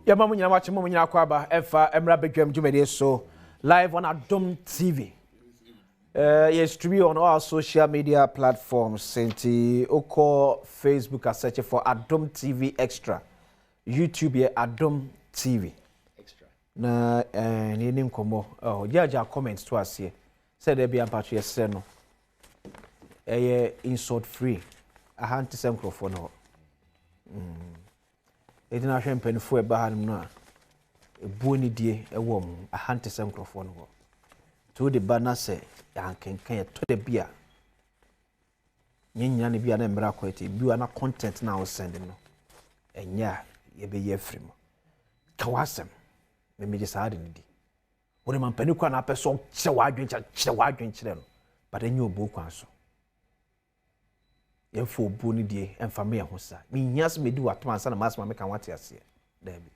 Ya mamu nyina wache mamu nyina kwaba efa emra bedwam dwumede so live on Adom TV. Yes, to be on all social media platforms. Senti oko Facebook search for Adom TV Extra. YouTube ye Adom TV Extra. Na ni nim komo. Oh, jaja comments to us here. Said there be about yes no. Insult free. A hand to some microphone no. Edina hwe mpanifo eba hanum no a ebuo ni die ewo mu a hante sem microphone ho to the banner say yankenkan to the bia nyinya ne bia na mmra kwete bia na content na wo send no enya ye be ye free mo kawasem me meje saade ni di wore man paniko na apeso kye wadwen kye no but enye obo kwan so yefo obu ni die emfame ho sa mi hias me di watom ansa na masma me kan wate ase da bi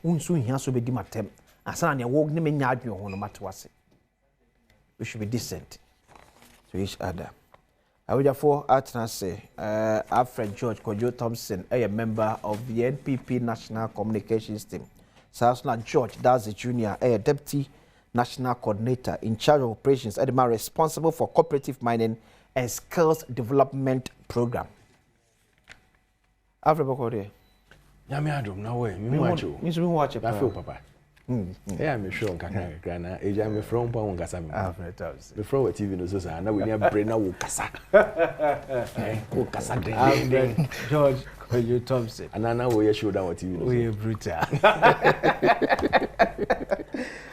unsu hias so be di matem ansa na wo ne me nya adwen ho no mate wase we should be decent to each other. I would therefore say Alfred George Kojo Thompson, a member of the NPP National Communications Team. Sasna George Dadzie Jr., a deputy national coordinator in charge of operations, Adom responsible for cooperative mining and skills development program. Alfred Bokode. Nyame Adom na we me watch you. Me watch you. I feel papa. Yeah, me sure kaka grana. Eja me from pa won kasa me. Alfred Thompson. Me from TV no so sa na we near brain na wo kasa. Wo kasa den. Alfred George Kojo Thompson. Anana wo ye show down on TV no. We brutal.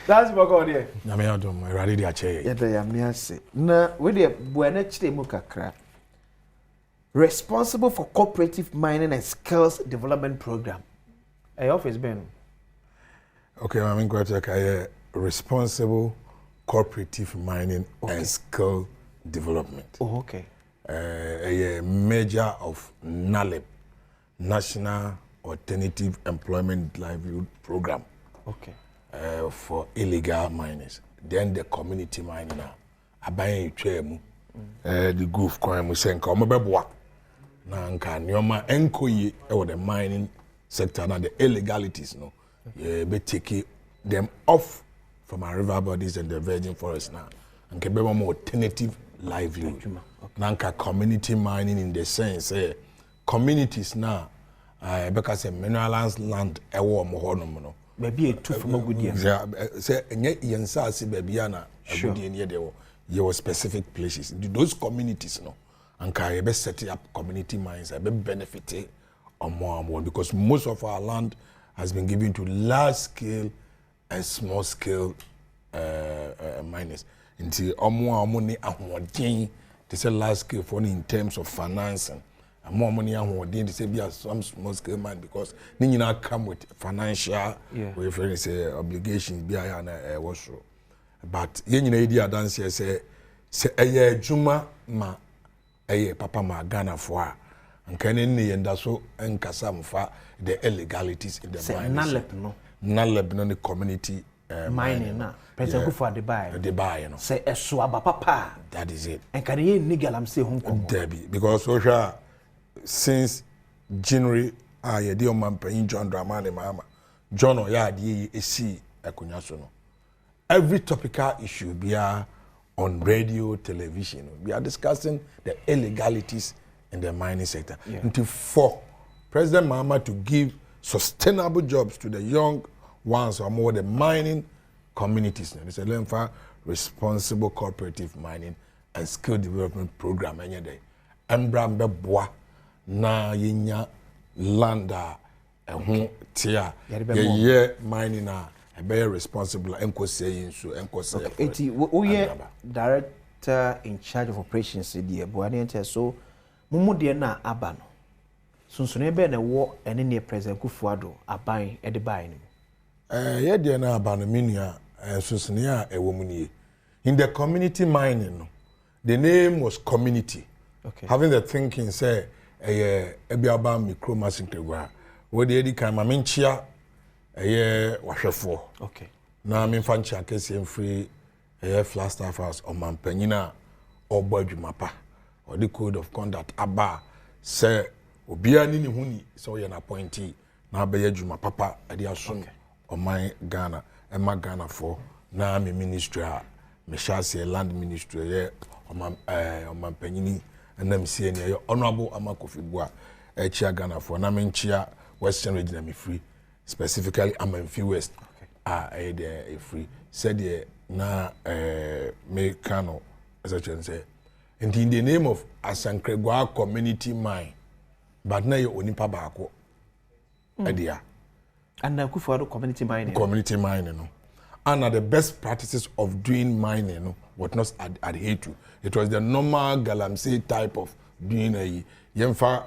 That's Bokode. Nyame Adom erade di ache. Ya da ya me ase. Na we de buana chire mu kakra. Responsible for cooperative mining and skills development program. Hey, office Ben. Okay, I'm going to take responsible cooperative mining and skill development. Oh, okay. A measure of NALEP, National Alternative Employment Livelihood Program. Okay. For illegal miners. Then the community mining. Abaye twemu. The goof kwa musenka omebeboa. Na nka nyoma enkoyi e the mining sector na the illegalities no. Be take them off from our river bodies and the virgin forest now. And can be more alternative livelihood. Okay. Nanka community mining in the sense, communities now, because mineralized land, a warm no. Maybe a two from a good year. Say, and yet, Yansa, Babiana, a good year, there were specific places. Those communities, no, and can be setting up community mines, I be benefiting on more and more because most of our land has been given to large scale and small scale miners. Until more money and they say large scale for in terms of financing, and more money and they say be some small scale mine because then you not come with financial obligations be and was but you idea dance here say juma ma papa ma Ghana for and can any and so and kasamfa the illegalities in the mining. Nalep no the community mining na. Pesa for the buy. No. Say eswaba papa. That is it. And can ye nigga am say Hong Kong. Debbie because social since January ye di Mpensenpensenmu John Dramani mama. John oya di esi akunya so no. Every topical issue be on radio, television. We are discussing the illegalities in the mining sector. Yeah. Until for President Mahama to give sustainable jobs to the young ones or more the mining communities. It's a Lemfa responsible cooperative mining and skill development program. Any day, Embrambe bois na yinya landa tia ye mining na be responsible enko saying so enko say. Eti we director in charge of operations the Buani so mumu de na aba no sunsune be na wo ene ne president Kufuado aban e de bai ni ye de na aba no minua sunsune a ewo mu nie in the community mining no the name was community. Okay. Having the thinking say ebi aba micro masintegwa wo de edi kan ma menchia wahwefo. Okay. Na memfa nchia kese free Flagstaff House o mampanyina obo adwumapa or the code of conduct aba say obia ni huni so ye na appointee na abɛyɛ adwuma papa ade asom ɔman Ghana ɛma Ghana for na me ministry a me hyɛ land ministry yɛ ɔman panyini ɛnam sie ne yɛ honorable Amakofi Bua ɛkyia Ghana for na me nkyia Western region me free specifically Amanfi West ɛyɛ de free said ye na me kano as I can say and in the name of Asankregwa community mine but na yɛ onipa baako ɛdia and na Kufuor community mining no and the best practices of doing mining no was not adhered to. It was the normal galamsey type of doing a yemfa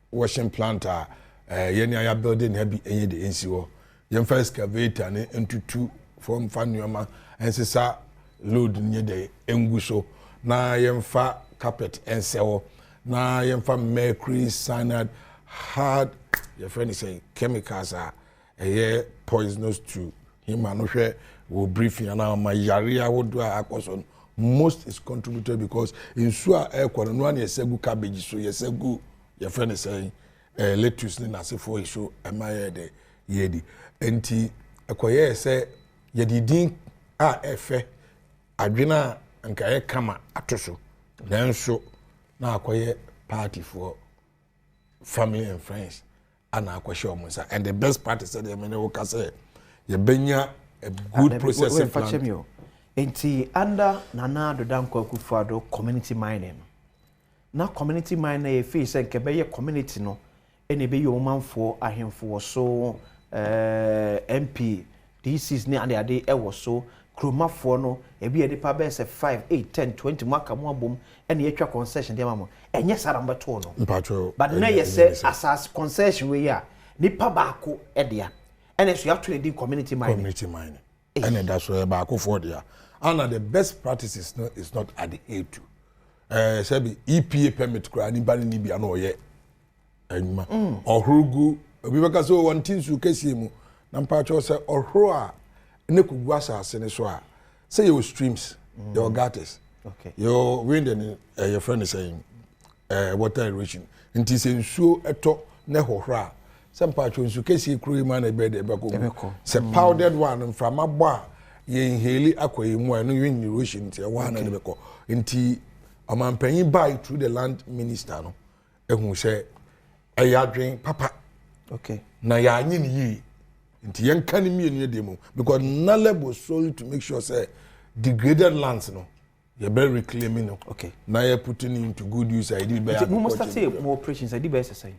washing plant yenya building heavy enye de NCO yemfa excavator and into two from fanuama and sesa load nye de enguso na yemfa carpet ensewo na yemfa mercury cyanide hard your friend is saying chemicals are poisonous to him and will briefing and my yaria would do a most is contributed because in sure air one yes good cabbage so yes good your friend is saying lettuce in as for issue am I the yedi enti akoye say yedi din efe adwena anka kama atoso then so na akoye party for family and friends and and the best part is that they say you benya a good processing plant. Enti under Nana Dodanko Kufuor community mining. Now community mining face and kebe community no any be your man for a him for so MP this is near the day was so Kroma for no e be a depa best 5 8 10 20 mark more boom and the extra concession there mama and yes I no but now you say as concession we are nipa baako edia and so you have to do community mining and that's where baako for there and the best practices no is not adhered to say EPA permit kra ni bani ni bia no ye anuma ohrugu obi beka so one thing su kesi mu na mpacho say ohro a ne kugu asase ne so a say your streams your gutters your wind and your friend is saying water erosion nti se nsuo eto ne hohra some mpacho nsu kesi kru ma na be de beko say powdered one from abo ye inhale akoyi mu anu wind erosion nti one na beko nti amampanyin buy through the land minister no ehun say ayadwen papa na ya anyi ni yi nti yen kan mi enu de mu because NALEB was sold to make sure say degraded lands no you better reclaiming no now you're putting into good use I did better we must start say more operations I did better say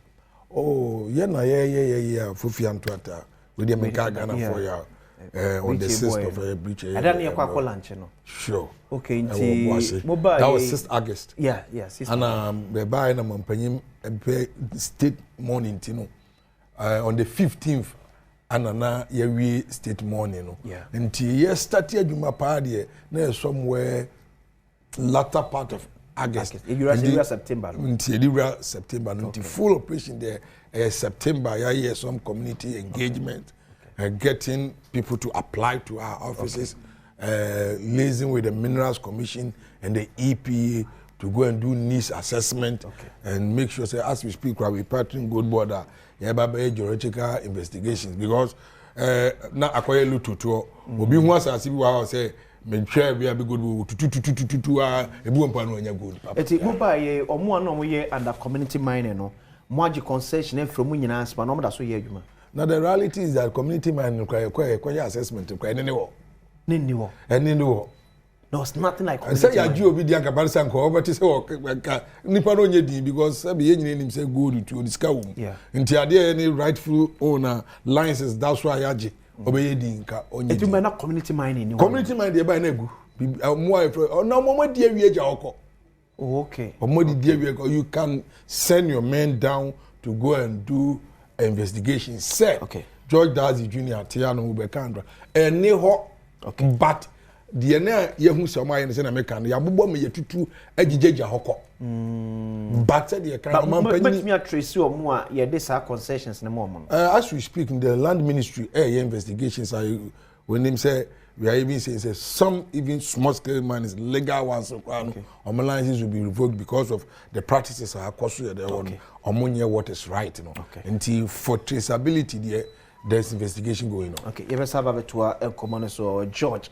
fufi antwata we dey make Ghana for ya on the 6th of April I don't hear kwa lunch no sure nti that was 6th August and the buy na mampanyim state morning tino on the 15th anana yewi state morning no nti ye start adwuma pa de na somewhere latter part of August September nti full operation there September ya some community engagement getting people to apply to our offices liaising with the Minerals Commission and the EPA to go and do needs assessment and make sure say as we speak we partnering good border geological investigations because na akoye lututu obi hu asase bi wa say me twa bi abi good tututututu ebi won pa no anya good papa eti moba ye omo an omo ye under community mining no moagi concession from nyina aspa no da so ye adwuma now the reality is that community mining kwa assessment kwa ene ni wo there was nothing like community say ya ji obi dia kaparisa nko obeti say nipa no nye din because sabi ye nyina nim say gold to diska wo nti ade any rightful owner licenses that's why ya ji obeye din ka onye din na community mining ni community mining dey buy na egu mo na mo di awie ja okọ mo di awie you can send your men down to go and do investigation say George Dadzie Jr. Tiano Ubekandra eni ho but the na yehu some aye say na meka no yabobbo me yetutu agigeja hokọ but said the kind man but me trace omo a ye dey sa concessions na mo as we speak in the land ministry investigation say when him say we are even saying say some even small scale mines, legal ones, licenses will be revoked because of the practices are on what is right, you know. Until for traceability, there's investigation going on. Okay, you ever have to a common so George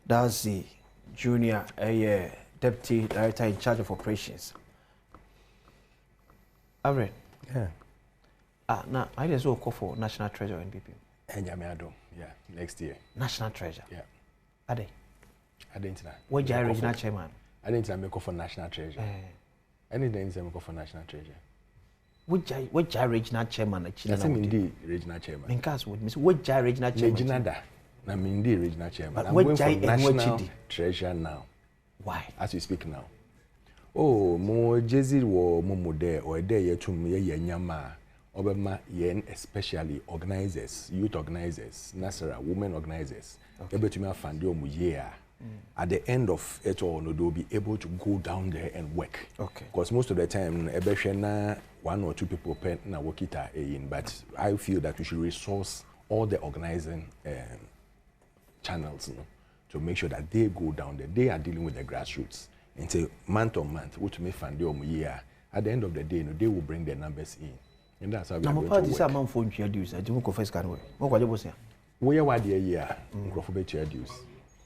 Dadzie Junior, a deputy director in charge of operations. Alright. Yeah. Now I just call for National Treasure NPP. And Adom, yeah, next year. National Treasure. Yeah. Ade. I didn't know. What Jai regional chairman? I didn't know for National Treasure. Any days I for National Treasure. What Jai regional chairman? That's indeed regional chairman. In case would miss what Jai regional chairman? I'm indeed regional chairman. I'm what going for Jai National Treasure now. Why? As we speak now. Oh, more Jay-Z or Momo there or there yet to me, Yama. Obama yen especially organizers, youth organizers, Nasara, women organizers, able to make fund year. At the end of it all, they'll be able to go down there and work. Okay. Because most of the time, one or two people pen na work it in. But I feel that we should resource all the organizing channels, you know, to make sure that they go down there. They are dealing with the grassroots. And say month on month, what to make fund year. At the end of the day, you know, they will bring their numbers in. And that's how we are going to work. This amount for dues. I don't confess can we. What you say? We are what year. Dues.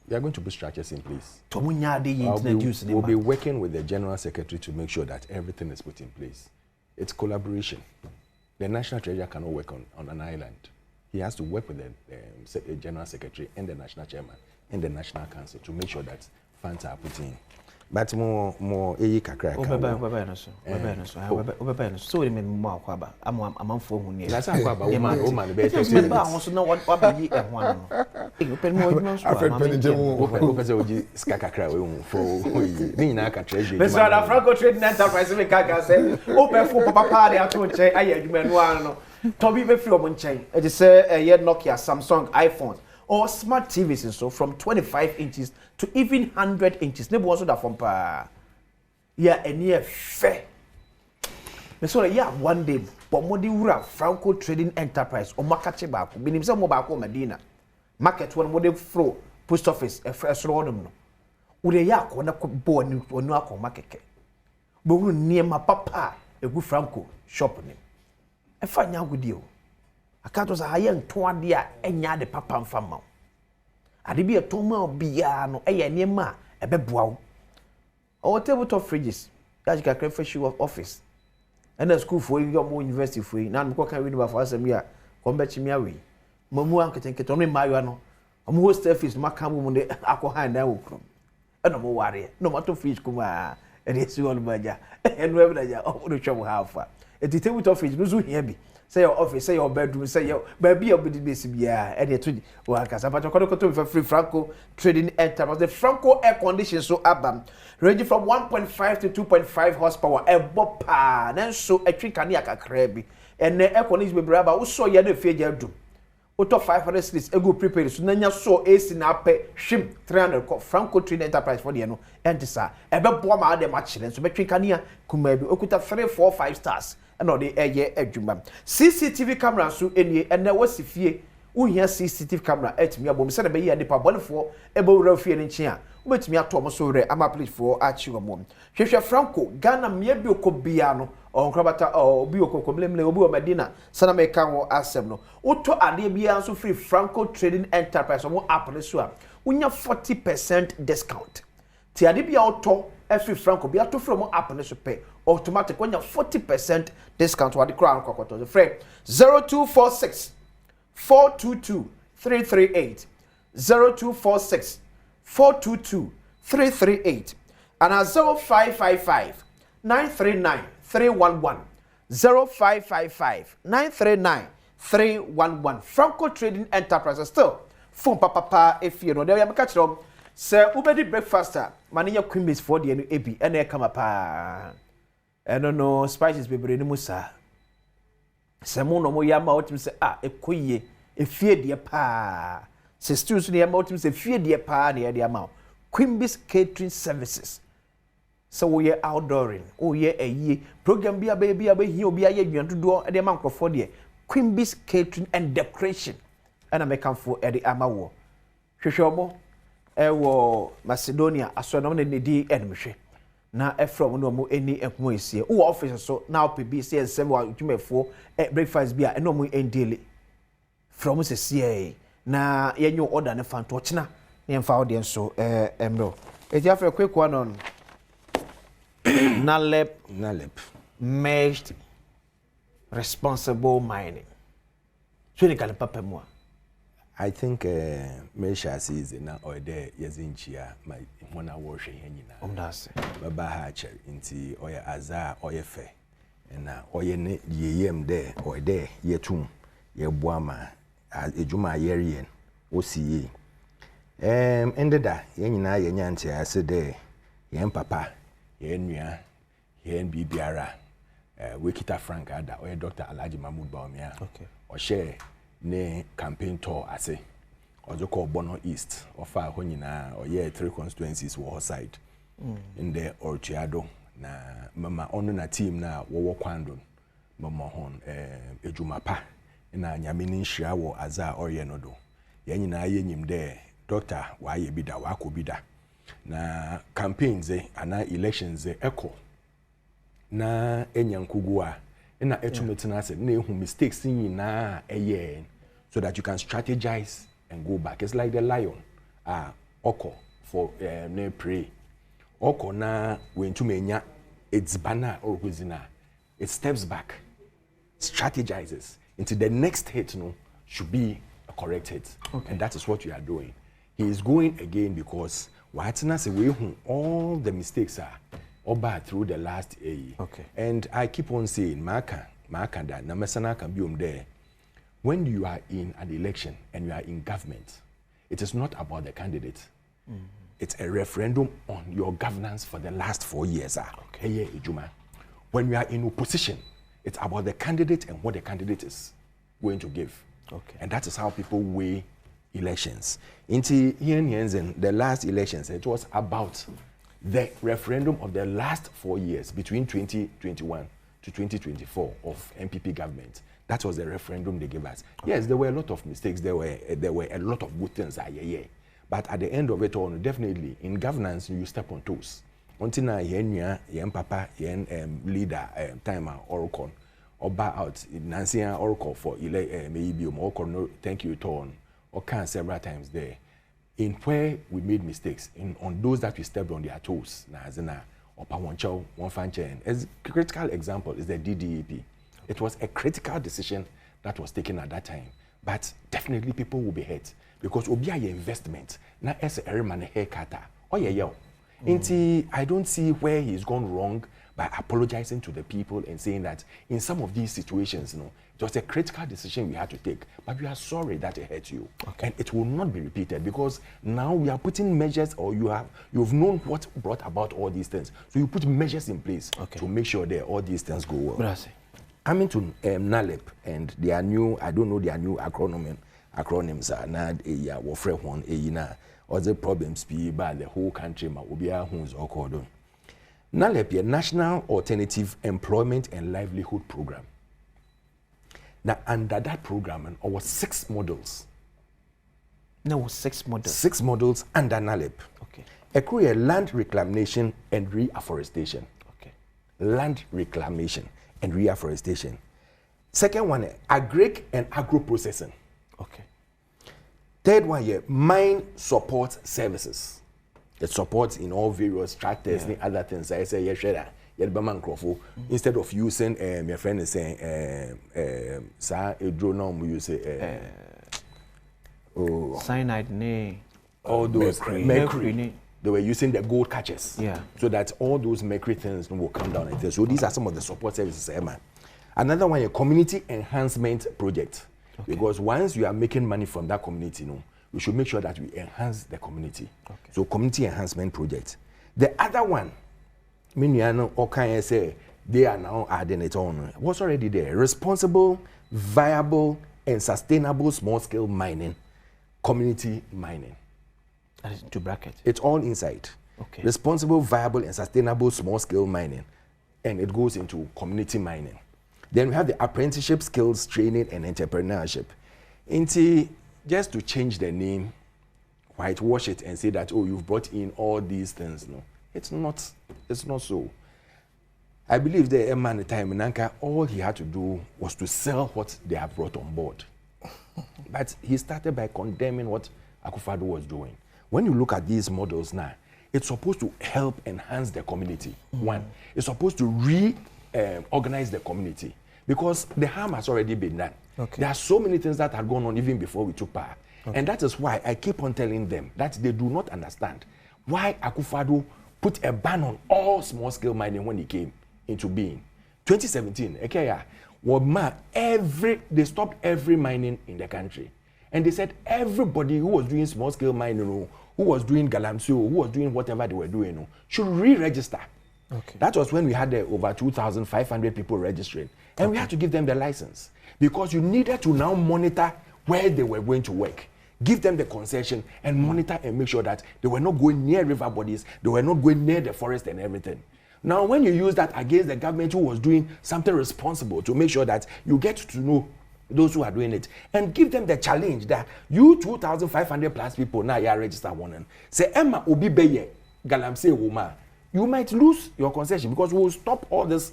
We are going to put structures in place. We'll be working with the General Secretary to make sure that everything is put in place. It's collaboration. The National Treasurer cannot work on an island. He has to work with the General Secretary and the National Chairman and the National Council to make sure that funds are put in. But more kakra. So we mean more kwaba. I'm for who near. That's how man be. Just remember I want to know what be e one. Open more kakra we for ni na ka treasure. Mr. Franco Trading Enterprise we kaka say open for papa dey ato nche aye adwuma no an no. Tobi be free omo nchen. E dey say Nokia, Samsung, iPhone or smart TVs and so from 25 inches to even 100 inches. Never also that from pa. Yeah, and yeah, fair. So yeah, one day, Bomodi Ura Franco Trading Enterprise or Makache Baku, meaning some mobile Medina. Market one model flow, post office, a fresh road. Would a yak when a born or no market. But near my papa, a good Franco shopping. A fine young with you. I can't was a young 20 and ya the papa and family. I'd be a toma biano, a near ma, a bebow. Or tabletop fridges, that you can create for you office. And a school for you got more university free. Now I'm going to read for us a year. Come back to me away. Mamu uncle take it only my one. I'm who stuff is my camel on the alcohol and I will come. And no more worry. No matter fish come and it's all by ya. And wherever they are, all the trouble how far. A tabletop fridge, no heavy. Say your office, say your bedroom, say your baby or baby yeah, and you to work as a part for free Franco Trading Enterprise. The Franco air condition so Adom range from 1.5 to 2.5 horsepower. A bopa, then so a trick can yak a crabby. And the air condition be brava, also ya the fair do. Auto 500 cities, a good prepared. So then you saw ace in our pay, shim 300 Franco Trading Enterprise for the ano, and this are a bomber the match. So between Kania, Kumabi, Okuta 3, 4, 5 stars. And all the edumam. CCTV camera so any and there was if ye we hear CCTV camera at me abom said be the pabon for able refie in chia. Wait me at Thomas so re am please for achieve mom. Hwehwe Franco Ghana me bi okobia no on krabata o bi okokoblemle obi o Medina sana me kan wo asem no. Woto ade bia so free Franco Trading Enterprise mo app ne so a wonya 40% discount. Ti ade bia oto every Franco bia to from app ne so pay automatic when you 40% discount what the crown kokoto the frame 0246 422 338 0246 422 338 and 0555 939 311 0555 939 311 Franco Trading Enterprise still phone papa if you know there am catch them say ubedi breakfast mani ya queen base for the ebi and e kama pa no spices bebre ni musa se mo no mo ya ma otim se ekoye efie de pa se stews ni ya ma otim se efie de pa na ya de ma queen base catering services so we are outdooring ye ayi program bia hi obi aye dwan dodo de ma nkrofo de queen base catering and decoration and I make am for the amawo hwehwebo ewo Macedonia aso na ne di enmhwe na efrom no mo eni enkomo esie wo office so na opb say nsem wa dwumefo breakfast bia eno mo endele from sesie na yenyo order ne fanto china ne mfa audience so emro eti afre kwekwa non NALEP merged responsible mining so ne kan papa mo I think Mesha says na or there yezinchia my mona worship nyina omdase baba ha cher nti oya aza oya fe na oya ne yeyem there or there yetum yeboama ejuma yerien osiye endeda yenyina yenyanti ase there yen papa yen nua yen bibiara wekita Frank ada oya Dr. Alhaji Mahmoud Baumia okay o share ne campaign tour ase ojo ko Bono East ofa ho nyina oye 3 constituencies wo side in the Orchiado na mama onu na team na wo kwando mama hon ejumapa na nyamini nhia wo aza oye no do ye nyina yenyim de doctor wa ye bida wa ko bida na campaigns ana elections echo na enyankugu a na etumetina say na ehu mistakes nyina eye so that you can strategize and go back. It's like the lion oko for ne prey oko na when to menya its banner or kuzina it steps back, strategizes into the next hit no should be a correct hit. Okay. And that is what you are doing. He is going again because watina say we all the mistakes are over through the last year. Okay. And I keep on saying maka that na mesana can be there. When you are in an election and you are in government, it is not about the candidate. It's a referendum on your governance for the last 4 years. Okay. When you are in opposition, it's about the candidate and what the candidate is going to give. Okay. And that is how people weigh elections. Into the last elections, it was about the referendum of the last 4 years between 2021 to 2024 of NPP government. That was the referendum they gave us. Okay. Yes, there were a lot of mistakes. There were a lot of good things. But at the end of it all, definitely in governance you step on toes. Until now, yen papa, yen leader, timer, oracle, or bow out, Nancy oracle for maybe oracle. No, thank you, Ton, or can several times there. In where we made mistakes, on those that we stepped on their toes, Nazina or Pawancho, one fanchen. As a critical example is the DDEP. It was a critical decision that was taken at that time, but definitely people will be hurt because obi aye investment na as a man haircut. Oh yeah. I don't see where he's gone wrong by apologizing to the people and saying that in some of these situations, it was a critical decision we had to take, but we are sorry that it hurt you. Okay. And it will not be repeated because now we are putting measures, or you've known what brought about all these things. So you put measures in place to make sure that all these things go well. Brasi. Coming to NALEP and their new, I don't know their new acronyms are na wofre one na other problems be by the whole country ma obia huns okodo. NALEP, a National Alternative Employment and Livelihood Program. Now under that program there was 6 models. No, 6 models. 6 models under NALEP. Okay. A land reclamation and reforestation. Okay. Land reclamation and reforestation. Second one, agric and agro processing. Okay. Third one, mine support services. It supports in all various tractors and other things. I say, instead of using, my friend is saying, a drone, we use cyanide, all those mercury. They were using the gold catchers. Yeah. So that all those mercury things will come down. And so these are some of the support services. Another one, a community enhancement project. Okay. Because once you are making money from that community, we should make sure that we enhance the community. Okay. So community enhancement project. The other one, they are now adding it on. What's already there? Responsible, viable, and sustainable small-scale mining, community mining. That is into bracket. It's all inside. Okay. Responsible, viable, and sustainable small-scale mining. And it goes into community mining. Then we have the apprenticeship, skills, training, and entrepreneurship. Just to change the name, whitewash it and say that, oh, you've brought in all these things. No, it's not so. I believe the man at the time, Nanka, all he had to do was to sell what they have brought on board. But he started by condemning what Akufo-Addo was doing. When you look at these models now, it's supposed to help enhance the community. One, it's supposed to organize the community because the harm has already been done. Okay. There are so many things that had gone on even before we took power. Okay. And that is why I keep on telling them that they do not understand why Akufo-Addo put a ban on all small-scale mining when he came into being. 2017, they stopped every mining in the country. And they said everybody who was doing small-scale mining, who was doing galamsey, who was doing whatever they were doing, should re-register. Okay. That was when we had over 2,500 people registering. And we had to give them the license because you needed to now monitor where they were going to work. Give them the concession and monitor and make sure that they were not going near river bodies, they were not going near the forest and everything. Now, when you use that against the government who was doing something responsible to make sure that you get to know those who are doing it and give them the challenge that you 2,500 plus people now you are registered one. Say, Emma Obi Beye, Galamsey Woma, you might lose your concession because we will stop all this,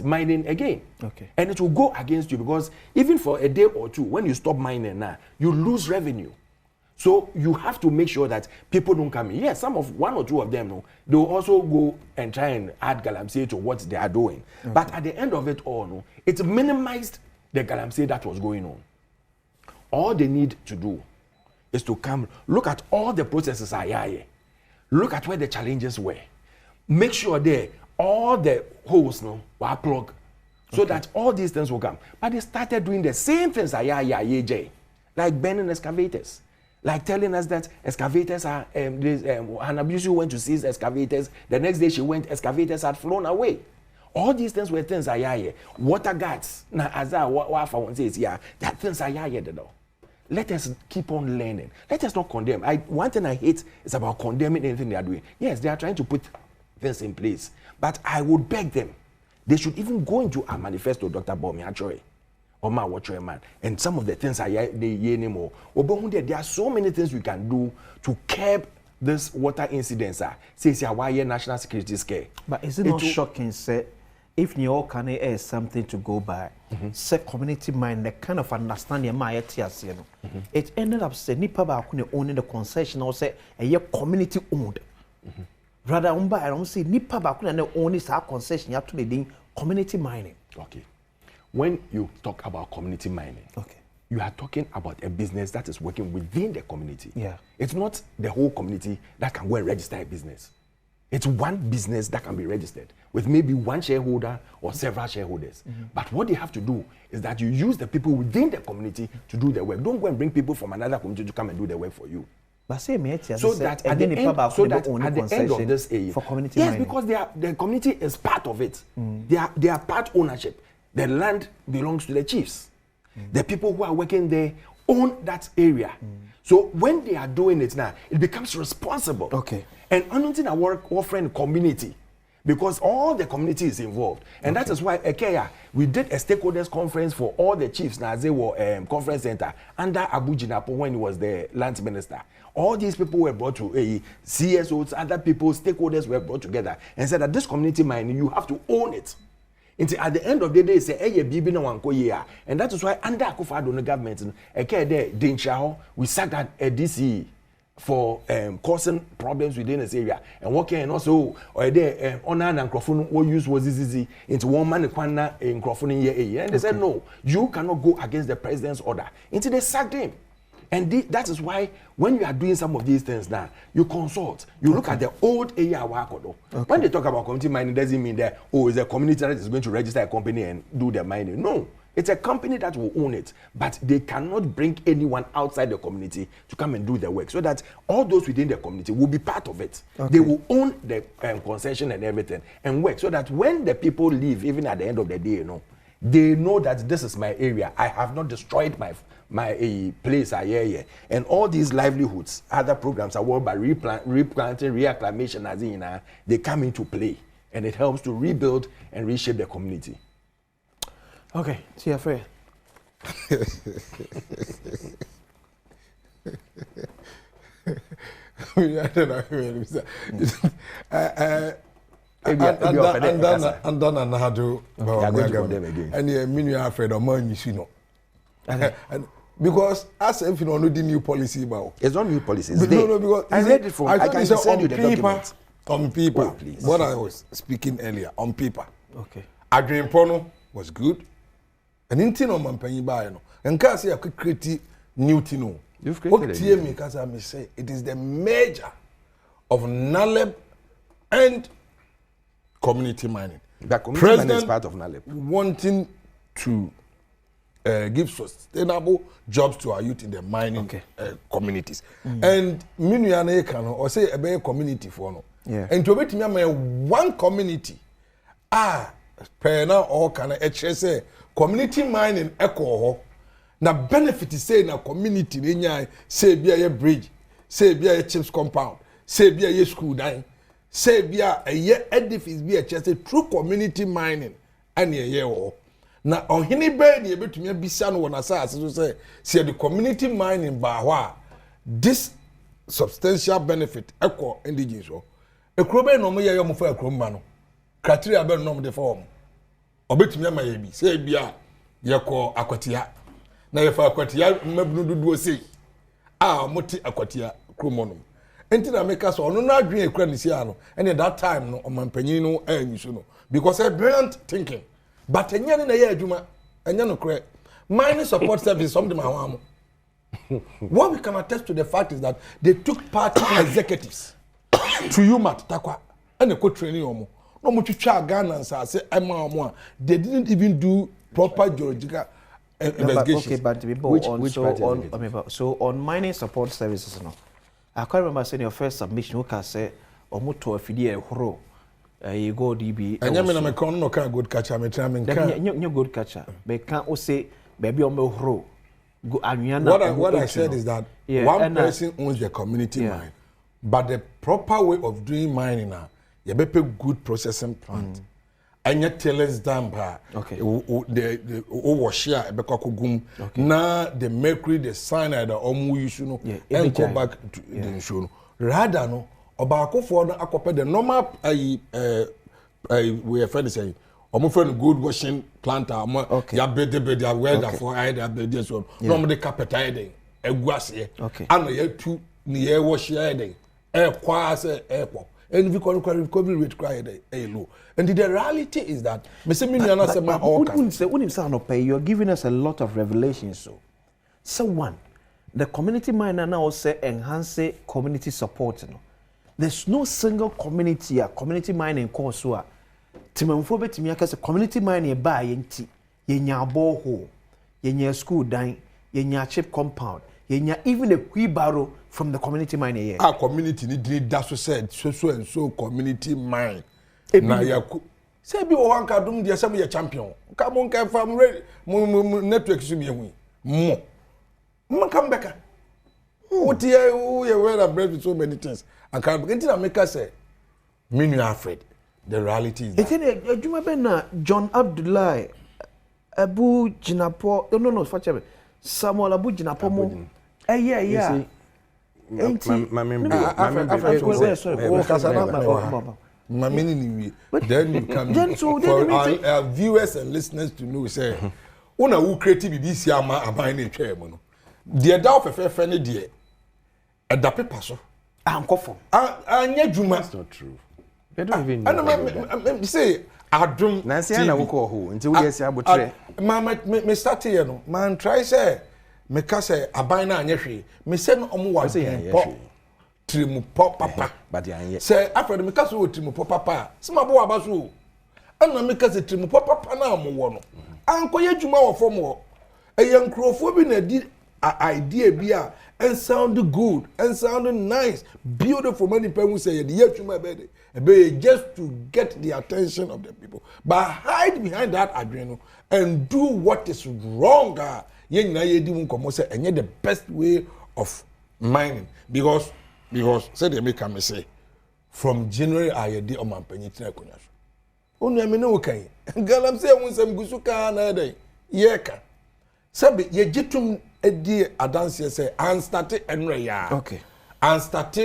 mining again. Okay. And it will go against you because even for a day or two, when you stop mining now, you lose revenue. So you have to make sure that people don't come in. Yes, one or two of them, they will also go and try and add galamsey to what they are doing. Okay. But at the end of it all, it minimized the galamsey that was going on. All they need to do is to come, look at all the processes are here. Look at where the challenges were. Make sure all the holes were plugged so that all these things will come. But they started doing the same things like burning excavators. Like telling us that excavators are, Hanabusi went to seize excavators. The next day she went, excavators had flown away. All these things were things here. Water guards, that things are here. Let us keep on learning. Let us not condemn. One thing I hate is about condemning anything they are doing. Yes, they are trying to put things in place. But I would beg them, they should even go into a manifesto, Dr. Bomi Achoy. And some of the things are anymore. There are so many things we can do to curb this water incidents. Say, why national security scare. But is it not shocking, sir, if you all can is something to go by, say community mind, the kind of understanding it ended up saying Nipa Bakune owning the concession or say a year community owned. Rather, I don't say Nipa Bakune only our concession, you have to be community mining. Okay. When you talk about community mining, okay, you are talking about a business that is working within the community. Yeah. It's not the whole community that can go and register a business. It's one business that can be registered with maybe one shareholder or several shareholders. But what they have to do is that you use the people within the community to do the work. Don't go and bring people from another community to come and do the work for you. But say so that at the end of this age, for community yes, mining. because the community is part of it. They are part ownership. The land belongs to the chiefs. The people who are working there own that area. So when they are doing it now, it becomes responsible. Okay. And anything I work offering community, because all the community is involved. And that is why we did a stakeholders conference for all the chiefs now they were conference center under Abu Jinapo when he was the land minister. All these people were brought to CSOs, other people, stakeholders were brought together and said that this community mining, you have to own it. Until at the end of the day, say, and that is why under Akufo-Addo government, we sacked at a DC for causing problems within this area and working and also there honor and microphone will use was easy into one man in microphone and they said no, you cannot go against the president's order until they sacked him. And that is why when you are doing some of these things now, you consult, you look at the old area. When they talk about community mining, it doesn't mean that, it's a community that is going to register a company and do the mining. No, it's a company that will own it, but they cannot bring anyone outside the community to come and do the work so that all those within the community will be part of it. Okay. They will own the concession and everything and work so that when the people leave, even at the end of the day, they know that this is my area. I have not destroyed my place here. And all these livelihoods, other programs are worked by replanting, reacclimation, as in, they come into play. And it helps to rebuild and reshape the community. Okay, Tia Frey. And done another and yeah, me afraid of man you know. And because as if you know the new policy about it's not new policies. No, because I read it from I can send you the documents. On paper, what I was speaking earlier, on paper. Okay. Adrian Pono was good. And in Tino Mampenny by no. And can't say I could create new Tino. You've created it. Because I may say it is the merger of NALEB and community mining. The community mining is part of NALEB. Wanting to give sustainable jobs to our youth in the mining communities. And Minuane can or say a better community for no. Yeah. And to bet me one community per now or can say community mining echo na benefit say na community nya say bia a bridge say bia a chips compound say bia a school dine say bia a edifice bia a true community mining and ye na ohini be na ebetumi abisa no wona sa so say the community mining ba ho this substantial benefit echo indigenous ekuro be no mo ye yo mo fa ekuro ma no criteria be no mo de form obetumi ama ye bi say bia ye ko akwatia na ye fa akwatia mabunu dudu sei moti akwatia kromo no enti na make so ono na adwen ekura ni sia no and that time no omampanyin no anyuso no because a brilliant thinking but enyane na ye adwuma enya no kre mining support service something ma ho what we can attest to the fact is that they took part executives to UMAT takwa and they could training omo no mo twitwa Ghana nsa say ema omo they didn't even do proper geological investigation. Okay, but so on mining support services no I can't remember saying your first submission who can say omo to afidie ehoro you go DB and you me can no can good catcher me try me can you good catcher be can o say baby omo ehoro go anwana what I said is that one person owns the community mine but the proper way of doing mining now you be good processing plant and yet tailings dam ba the wash here be kokogum na the mercury the cyanide omu use no and go back to the show no rather no obakofo no akope the normal we are saying omo friend good washing plant ya be their weather for either be this one no mo the carpet ide eguase and ya tu ni ye wash ide kwa say airport and we can recovery rate cry low. And the reality is that you're giving us a lot of revelations. So one, the community miner now say enhance community support. You know. There's no single community community mining course who timamfobe timia community mining ba yenti yenya borehole yenya school dine yenya chip compound yenya even a wheelbarrow from the community mine here. Our community need that said so and so community mine. Na ya say bi o wan ka dum dia say champion. Ka mon ka fam network su mi hu. Mo come back. What here we were abreast with so many things. And can begin to make us say me afraid. The reality is that. Adwuma be na John Abdullahi Abu Jinapo no Samuel Abu Jinapo mo. Yeah. Then you can for our viewers and listeners to know say una who creative BBC ama aban na twa mu no de da ofefe ne de e da paper so ankofo anya dwuma. That's not true. They don't even know. And say Adom na say na wo ko ho nti wo yesi abotre me start here no man try say me ka say aban na anya hwe me say no omo wa po trimu pop papa but ya say after me ka so trimu pop papa se ma bo aba so ana me ka say trimu pop papa na omo wo no anko ye dwuma wo fom wo eyan krofo bi na di idea bi a and sound good and sound nice beautiful many people say the dwuma be just to get the attention of the people but hide behind that adreno and do what is wrong yen na ye di mun komo say enye the best way of mining because say they make am say from January ayedi o mampanyi tina konya so onu ame no kan galam say mun sam gusu ka na dey ye ka sabe ye jitum edi adanse say and start enre ya okay and start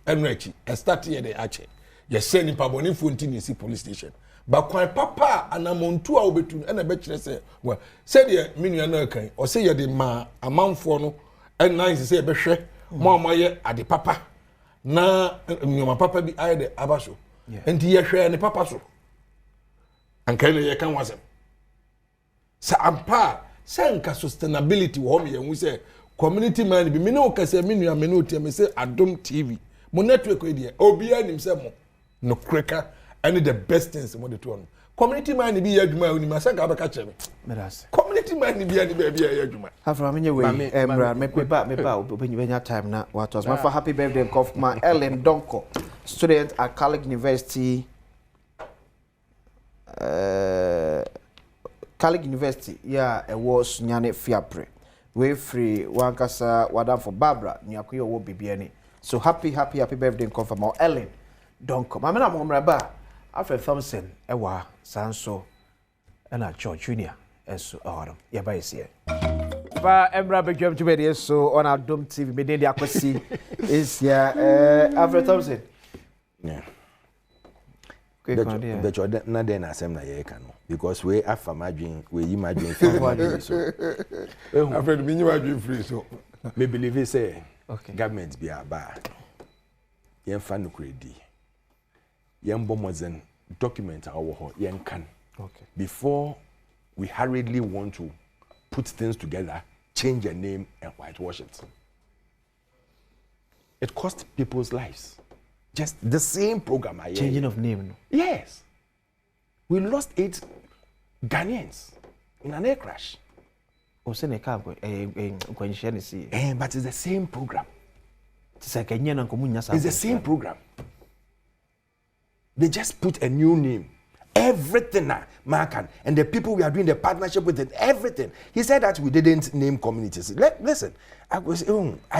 enrechi e start here the ache ye say ni paboni fonti ni si police station ba kwan papa anamontu a obetu na be kire say wa say de menua na kan o say ye de ma amanfo no en nice say be hwe mo amoye ade papa na nyoma papa bi aye de abaso enti ye hwe ne papa so anka ne ye kan wasem sa ampa senka sustainability wo me yen say community man bi me no kase menua me no tie me say Adom TV mo network e de obi anim say mo no kreka and the best things mo de to on community man bi ya adwuma oni ma senka abeka kire me community man bi ya ni ba bi ya adwuma afra me we emra me ba obenya time na what was my for happy birthday of my Ellen Donko student at College University College University yeah it was nyane fiapre we free wankasa wadam for Barbara nyakuyo wo bibiani so happy birthday of my Ellen Donko mama na mo mraba after Thompson ewa sanso na George Junior eso Adom ya ba isi ba emra begwam tubedi so on Adom TV me dey akwasi is ya after Thompson yeah but you na dey na asem na ye ka no because we afa madwin we yi madwin free so after me yi madwin free so me believe say okay government be aba yen fa no kredi yen bomozen document our ho yen can okay before we hurriedly want to put things together change a name and whitewash it. It cost people's lives. Just the same program. Changing of name. No? Yes. We lost 8 Ghanaians in an air crash. But it's the same program. It's the same program. They just put a new name. Everything Markan and the people we are doing the partnership with it, everything. He said that we didn't name communities. Listen, I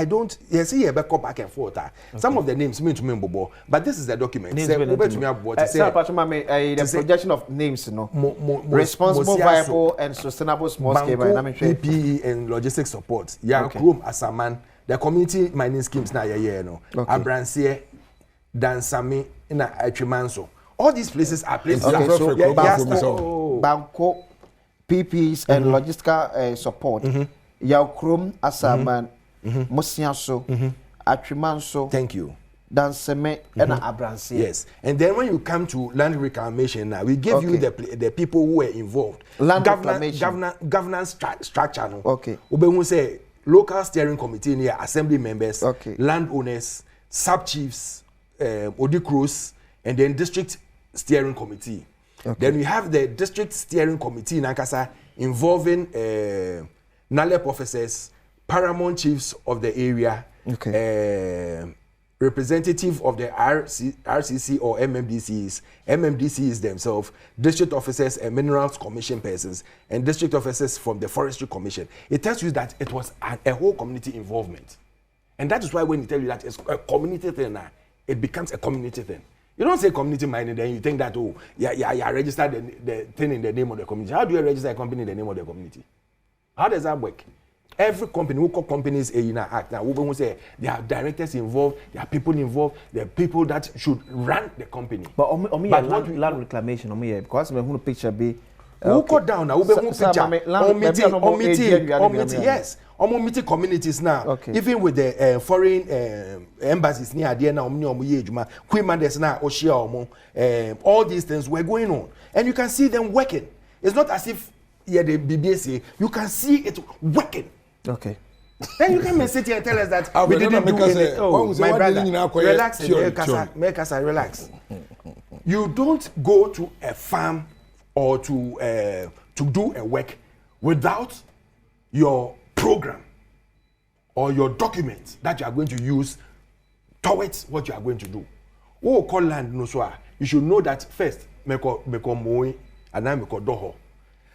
don't see a back and forth. Okay. Some of the names mean to me, but this is the document. The projection of names, you know, responsible, viable, and sustainable small scale NPP and logistics support. Yeah, Chrome Asaman, the community mining schemes now, Abrancie, Dansami, in Achimanso. All these places are places. Okay, so Banco, PPs and logistical support. Yaukrum, Asaman, Mosianso, Atrimanso. Thank you. Danseme and Abrancie. Yes, and then when you come to land reclamation, now we give you the people who were involved. Land reclamation, governance structure. No? Okay. We say local steering committee near assembly members, landowners, sub chiefs, odicros, and then district steering committee. Then we have the district steering committee in Ankasa involving NALEP officers, paramount chiefs of the area, representative of the RCC or MMDCs, MMDCs themselves, district officers and minerals commission persons, and district officers from the forestry commission. It tells you that it was a whole community involvement. And that is why when you tell you that it's a community thing now, it becomes a community thing. You don't say community mining, then you think that, register the thing in the name of the community. How do you register a company in the name of the community? How does that work? Every company, who call companies a act, now we will say there are directors involved, there are people involved, there are people that should run the company. But land reclamation, because I'm going to picture be. Who cut down now? Yes. Meeting communities now, even with the foreign embassies near there now, all these things were going on, and you can see them working. It's not as if the BBC, you can see it working. Okay. Then you can sit here and tell us that we didn't do anything. Oh, my brother, relax, make us relax. You don't go to a farm or to do a work without your program or your document that you are going to use towards what you are going to do. Oh, call land no so. You should know that first. Meko moi and then meko doho.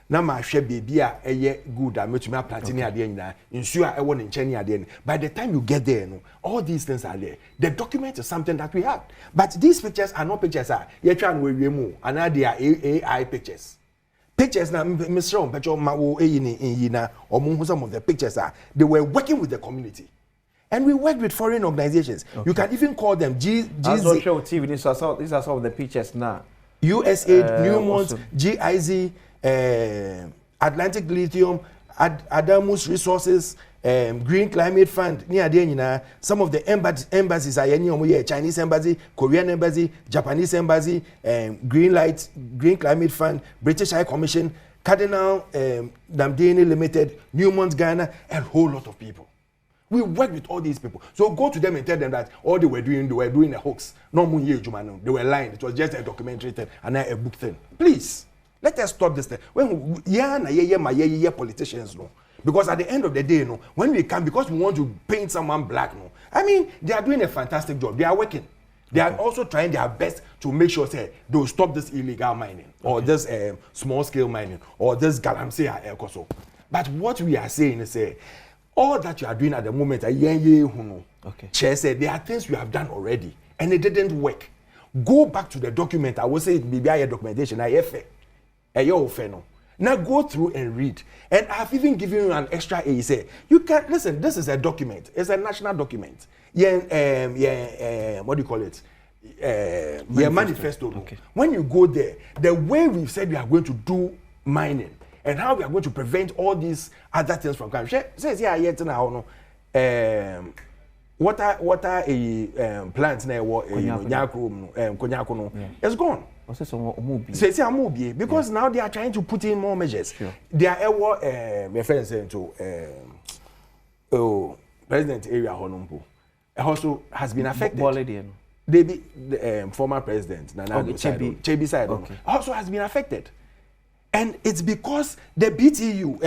Na ma hwe baby a eye good a metumi plant ni ade nyina. Nsu a ewo ne nche ni ade. By the time you get there, no, all these things are there. The document is something that we have. But these pictures are not pictures. Ye twa no we mu and they are AI pictures. Pictures na Mr. Pecho Mawo Eyini in Yina or some of the pictures are they were working with the community. And we work with foreign organizations. You can even call them That's not show TV. These are some of the pictures now. USAID, Newmont, awesome. GIZ, Atlantic Lithium, Adamus Resources, Green Climate Fund, near the some of the embassies are Chinese embassy, Korean embassy, Japanese embassy, Green Climate Fund, British High Commission, Cardinal Damdeni Limited, Newmont Ghana, a whole lot of people. We work with all these people. So go to them and tell them that all they were doing a hoax. No more year, they were lying. It was just a documentary thing and a book thing. Please, let us stop this thing. When my politicians know. Because at the end of the day, no, when we come, because we want to paint someone black, no, I mean, they are doing a fantastic job. They are working. They are also trying their best to make sure say they will stop this illegal mining or this small scale mining or this galamsey ekoso. But what we are saying is all that you are doing at the moment, Chair said there are things you have done already and it didn't work. Go back to the document. I will say it be a documentation. Now go through and read. And I've even given you an extra A. Say you can listen. This is a document. It's a national document. What do you call it? Manifesto. Okay. When you go there, the way we've said we are going to do mining and how we are going to prevent all these other things from coming. Says yet now water a plant na it's gone. Say because now they are trying to put in more measures. Sure. They are my friend saying to president area Honumpo also has been affected. The former president Nana Chebi side also has been affected. And it's because the BTU,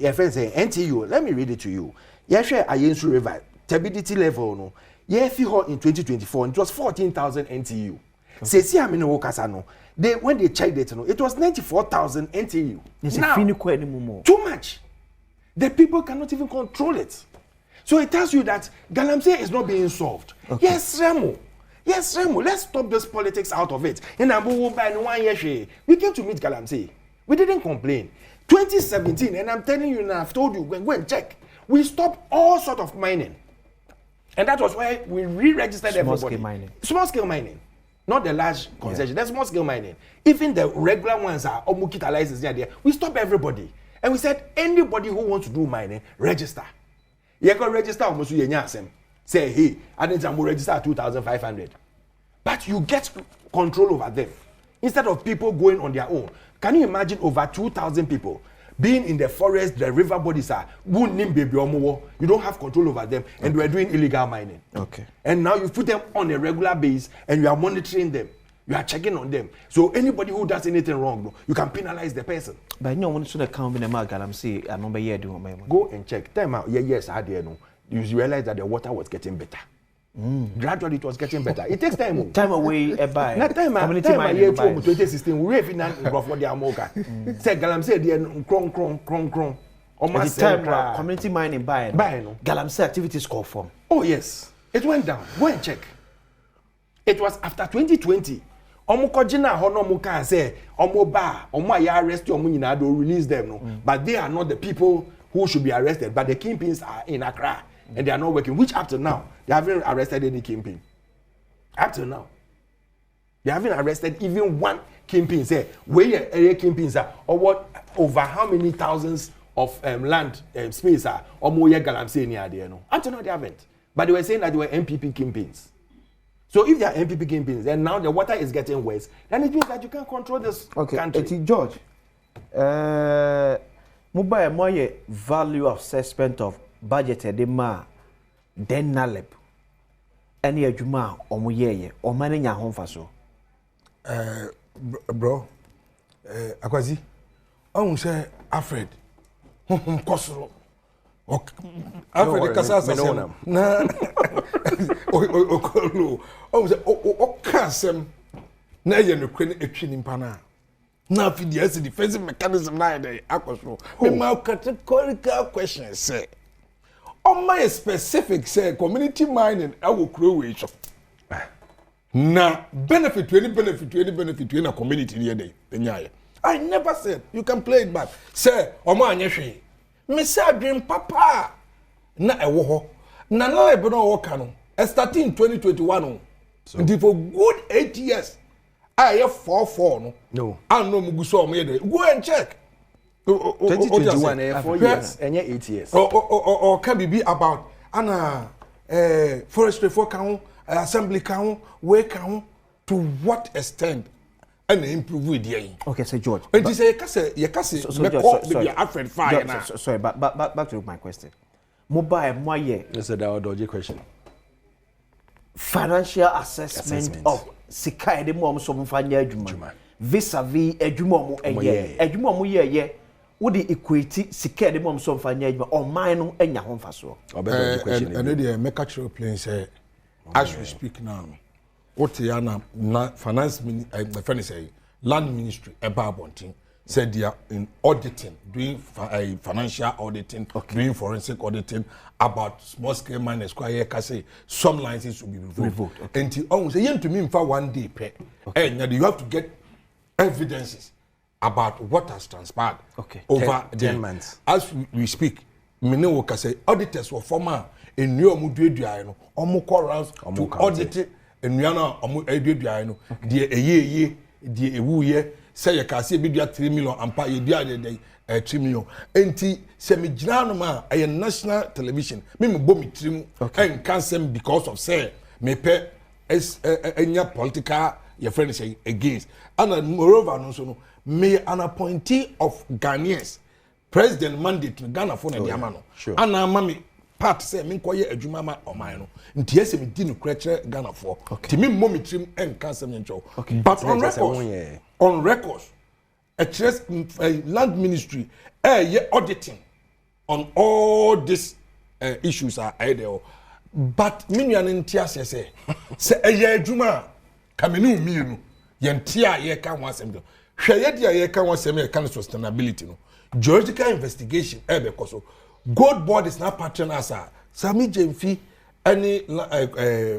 your friend saying NTU, let me read it to you. Yeshe Ayensu River, turbidity level, no. Yefi in 2024, it was 14,000 NTU. Sesi amino wokasano. When they checked it, no, it was 94,000 NTU. Now, too much. The people cannot even control it. So it tells you that Galamsey is not being solved. Okay. Yes, Remo. Yes, Remo. Let's stop this politics out of it. In Abu by 1 year, we came to meet Galamsey. We didn't complain. 2017, and I'm telling you now, I've told you, go and check. We stopped all sort of mining. And that was why we re-registered everybody. Small scale mining. Not the large concession, that's small scale mining. Even the regular ones are Omukita license there. We stop everybody. And we said, anybody who wants to do mining, register. You can register almost say, hey, I need to register at 2,500. But you get control over them. Instead of people going on their own. Can you imagine over 2,000 people being in the forest, the river bodies are, you don't have control over them, and we're doing illegal mining. Okay. And now you put them on a regular basis, and you are monitoring them. You are checking on them. So anybody who does anything wrong, you can penalize the person. But you know, when it's account in the market, I'm saying, I remember here doing my go and check. Time out. Yes, I did. You realize that the water was getting better. Gradually, it was getting better. It takes time. Time away by. Not time. Community mining. 2016, we have in for the Amoka. Say Galamsey, the cron. At the time, community mining by Galamsey activities call form. Oh yes, it went down. Go and check. It was after 2020. Omukojina hono muka say omoba ya arrest you nyina do release them no. But they are not the people who should be arrested. But the kingpins are in Accra. And they are not working, which up to now, they haven't arrested any kingpin. Up to now. They haven't arrested even one kingpin. Say, where area kingpins are, or what, over how many thousands of land space are, or more Galamsey near there, no. Up to now, they haven't. But they were saying that they were NPP kingpins. So if they are NPP kingpins, and now the water is getting worse, then it means that you can't control this country. George, mobile more value assessment of budget de ma den nalep any adwuma omuyeye o mane nya honfa so bro akwazi on say Alfred kosoro Alfred kasa asem na o say o kasem na ye no kwen etwi nimpa na na fidi as defensive mechanism na dey akosoro me ma categorical question say on my specific say community mining I will grow with na benefit to any community here dey I never said you can play it back say omo anyehwe me say adwen papa na ewo ho Nana Ebono Wakano, starting in 2021. So for good 8 years, I have 4 no. I know Muguso made it. Go and check. 2021, 4 years, and 8 years. Or can be about Anna forestry for count, assembly count, way count, to what extent and improve with you. Okay, so George. And you say, sorry, but back to my question. Mobile, my year. That's a dodgy question. Financial assessment of Sika de mom so mfanya adwuma vis-a-vis adwuma mo eye adwuma mo ye wo de equity Sika de mom so mfanya adwuma online no anya ho mfaso and dey make actual plan say as we speak now what yana finance my friend say land ministry abonting said they are in auditing doing financial auditing doing forensic auditing about small scale miners quite say some licenses will be revoked and almost say to me for 1 day pay and you have to get evidences about what has transpired over 10 months as we speak me no can say auditors were former in new omuduadua no omukọ rounds to audit and we are now omuduadua no the the ewu ye say you can see be 3 million ampa ye dia 3 million enti se me gina no ma a national television me bo me trim and cancel because of say me pe enya political your friend say against and moreover no so no me an appointee of Ghanaians president mandate Ghana for na diama no and mama part say me koye adwuma ma oman no nti ese me di no krechere Ghana for ti me mo me trim en cancel me ncho but on records a land ministry auditing on all these issues are there but minyan ntia say eye adwuma kamenu mienu ye ntia ye ka ho asem do hweye dia ye ka ho asem ye ka sustainability no geological investigation because gold board is not partner as Sami Jemfi any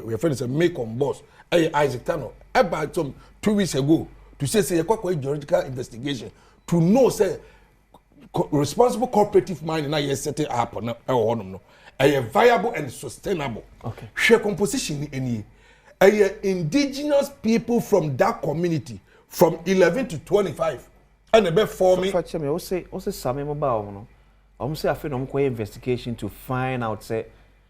we friend say make on boss Isaac Tano about some 2 weeks ago to say a geological investigation to know say responsible cooperative mining na yes set up no no a viable and sustainable share composition any indigenous people from that community from 11 to 25 and the for me so say Sami mobile no say I feel investigation to find out say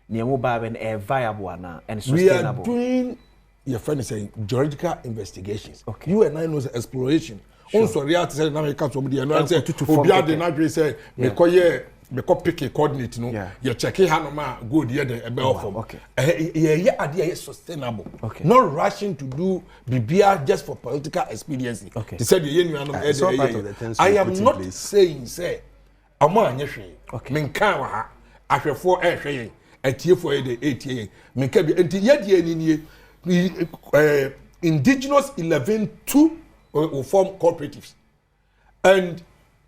near mobile and viable and sustainable. We are doing your friend is saying geological investigations. You and I know the exploration. Also, reality say na me can somebody and I say obi dey na say me pick a coordinate no you check it hanoma go there the ebe of yeah sustainable. Not rushing to do bibia just for political expediency. They said I am not saying say Ama anyehwe menka wa ha ahwefo ehwe atiefo e de 8 menka bi enti yede anini indigenous 11 2 will form cooperatives and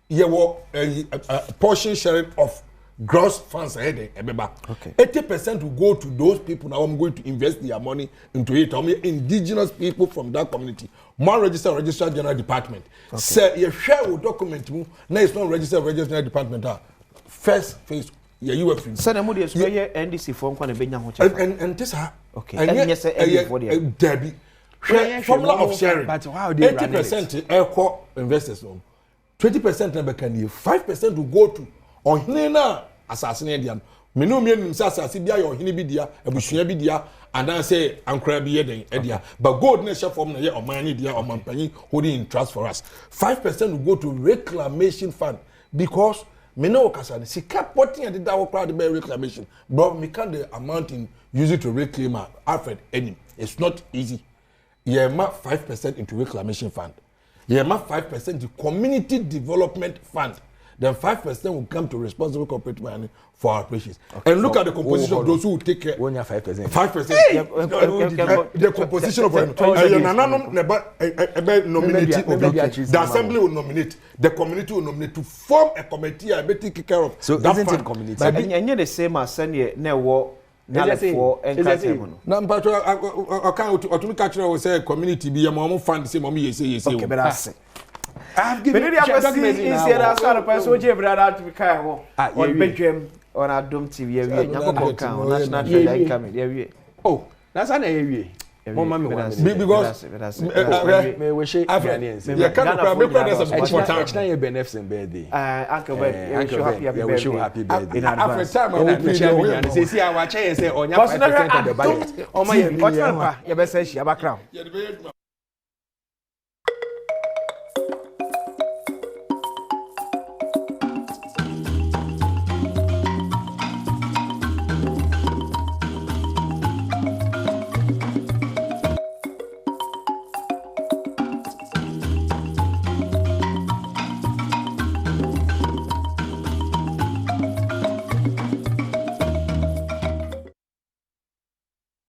you were a portion sharing of gross funds ahead ebeba 80% will go to those people now I'm going to invest their money into it indigenous people from that community more registered general department say you share with document mu na it's not registered general department first phase you UF so na mo dey square NDC for nkwa na benya ho and this and yes NDC for there Dadzie formula of sharing but how they 80% equal investors 20% na bekanie 5% will go to ohine na asasene dia me no me nim asase bia ye ohine bi dia abusua bi dia and then say ankra bi ye den dia but gold na share form na ye oman dia omanpanyi holding in trust for us 5% will go to reclamation fund because me no kasa ne sika potting and that crowd be reclamation but me can the amount in use it to reclaim Alfred any it's not easy ye ma 5% into reclamation fund ye ma 5% to community development fund then 5% will come to responsible cooperative mining for our operations. And look at the composition of those who take care. 5%. 5%. The composition of the assembly will nominate, the community will nominate to form a committee. I bet take care of. So that isn't it community. But and the same as sending network. Now but I can't. Automatically say community be a mom fund the same. Mommy say. Okay, but I say. have given you in Sierra Sara person je brother to be kai ho on bedwem on Adom TV ewie nyakopon kan national treasure coming ewie oh that's an ewie mama me one because me we share Ghanaians yeah can me brothers for time na your benefits birthday uncle Ben you wish you happy birthday in advance after time I will play say see our chair say onya 5% of the budget o ma ye be say she abakra